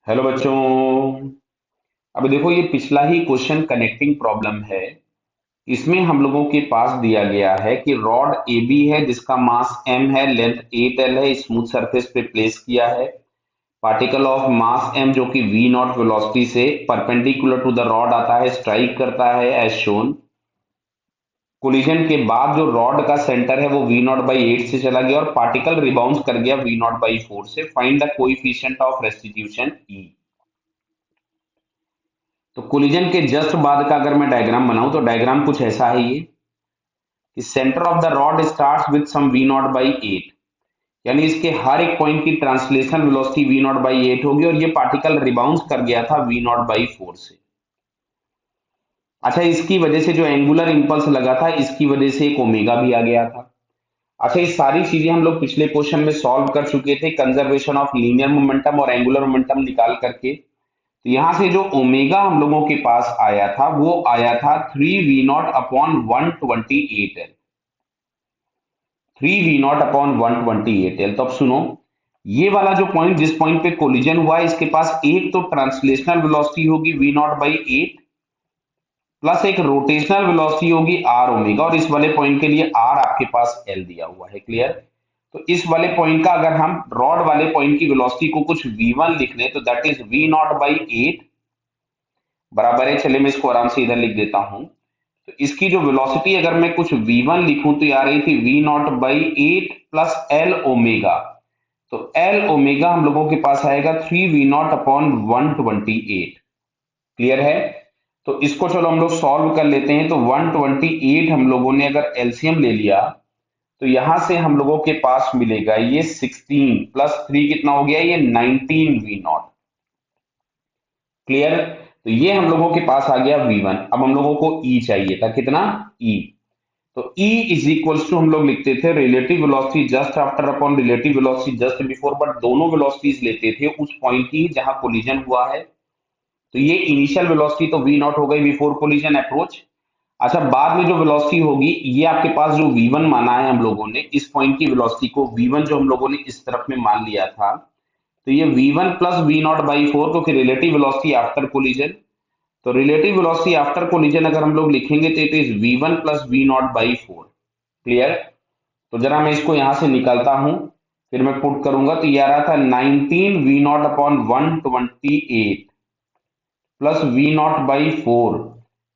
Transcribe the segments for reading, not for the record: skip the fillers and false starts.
Hello बच्चों। अब देखो, ये पिछला ही क्वेश्चन कनेक्टिंग प्रॉब्लम है। इसमें हम लोगों के पास दिया गया है कि रॉड ए बी है जिसका मास m है, लेंथ 8l है, स्मूथ सरफेस पे प्लेस किया है। पार्टिकल ऑफ मास m जो कि v नॉट वेलोसिटी से परपेंडिकुलर टू द रॉड आता है, स्ट्राइक करता है एज शोन। कोलिजन के बाद जो रॉड का सेंटर है वो v नॉट बाई 8 से चला गया और पार्टिकल रिबाउंस कर गया v नॉट बाई 4 से। Find the coefficient of restitution e। तो कोलिजन के जस्ट बाद का अगर मैं डायग्राम बनाऊं तो डायग्राम कुछ ऐसा है ये कि centre of the rod starts with some v nought by 8, यानी इसके हर एक पॉइंट की translational velocity v nought by 8 होगी और ये पार्टिकल रिबाउंस कर गया था v नॉट बाई 4 से। अच्छा, इसकी वजह से जो एंगुलर इंपल्स लगा था इसकी वजह से एक ओमेगा भी आ गया था। अच्छा, ये सारी चीजें हम लोग पिछले क्वेश्चन में सॉल्व कर चुके थे, कंजर्वेशन ऑफ लीनियर मोमेंटम और एंगुलर मोमेंटम निकाल करके। तो यहां से जो ओमेगा हम लोगों के पास आया था वो आया था 3v0/128l। 3v0/128l। तो अब सुनो, ये वाला जो पॉइंट, जिस पॉइंट पे कोलिजन हुआ है, इसके पास एक तो ट्रांसलेशनल वेलोसिटी होगी v0/8 प्लस एक रोटेशनल वेलोसिटी होगी r ओमेगा, और इस वाले पॉइंट के लिए r आपके पास l दिया हुआ है। क्लियर? तो इस वाले पॉइंट का अगर हम रॉड वाले पॉइंट की वेलोसिटी को कुछ v1 लिख लें तो दैट इज v0/8 बराबर है। चलिए मैं इसको आराम से इधर लिख देता हूं। तो इसकी जो वेलोसिटी अगर मैं कुछ v1 लिखूं तो ये आ रही थी v0/8 प्लस l ओमेगा। तो l ओमेगा हम लोगों के पास आएगा 3v0/128। क्लियर है? तो इसको चलो हम लोग सॉल्व कर लेते हैं। तो 128 हम लोगों ने अगर एलसीएम ले लिया तो यहां से हम लोगों के पास मिलेगा ये 16 प्लस 3 कितना हो गया, ये 19v0। क्लियर? तो ये हम लोगों के पास आ गया v1। अब हम लोगों को e चाहिए था, कितना? e। तो E इज इक्वल्स टू हम लोग लिखते थे relative velocity just after upon relative velocity just before, but दोनों वेलोसिटीज लेते थे उस पॉइंट की जहां कोलिजन हुआ है। तो ये इनिशियल वेलोसिटी तो v नॉट हो गई बिफोर कोलिजन अप्रोच। अच्छा, बाद में जो वेलोसिटी होगी ये आपके पास जो v1 माना है हम लोगों ने, इस पॉइंट की वेलोसिटी को v1 जो हम लोगों ने इस तरफ में मान लिया था, तो ये v1 प्लस v0/4, क्योंकि रिलेटिव वेलोसिटी आफ्टर कोलिजन। तो रिलेटिव वेलोसिटी आफ्टर कोलिजन अगर हम लोग लिखेंगे तो it is v1 plus v0/4। Clear? तो जरा मैं इसको यहां से निकालता हूं, फिर मैं पुट करूंगा। तो ये आ रहा था 19v0/128 प्लस v0/4।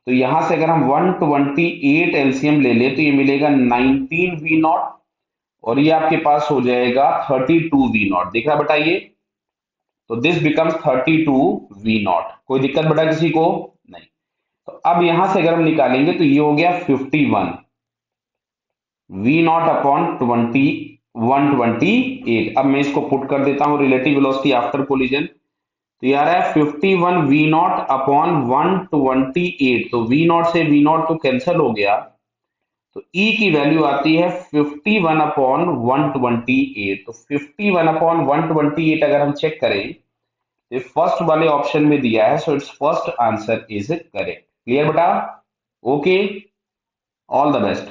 तो यहां से अगर हम 128 एलसीएम ले ले तो ये मिलेगा 19v0 और ये आपके पास हो जाएगा 32v0। दिख रहा बेटा ये? तो दिस बिकम्स 32v0। कोई दिक्कत बेटा किसी को? नहीं। तो अब यहां से अगर हम निकालेंगे तो ये हो गया 51 v0/128। अब मैं इसको पुट कर देता हूं रिलेटिव वेलोसिटी आफ्टर कोलिजन। तो यार है 51 v0/128। तो v0 से v0 तो कैंसिल हो गया। तो e की वैल्यू आती है 51/128। तो 51/128 अगर हम चेक करें तो फर्स्ट वाले ऑप्शन में दिया है, so it's first answer is correct. Clear बेटा? Okay, all the best.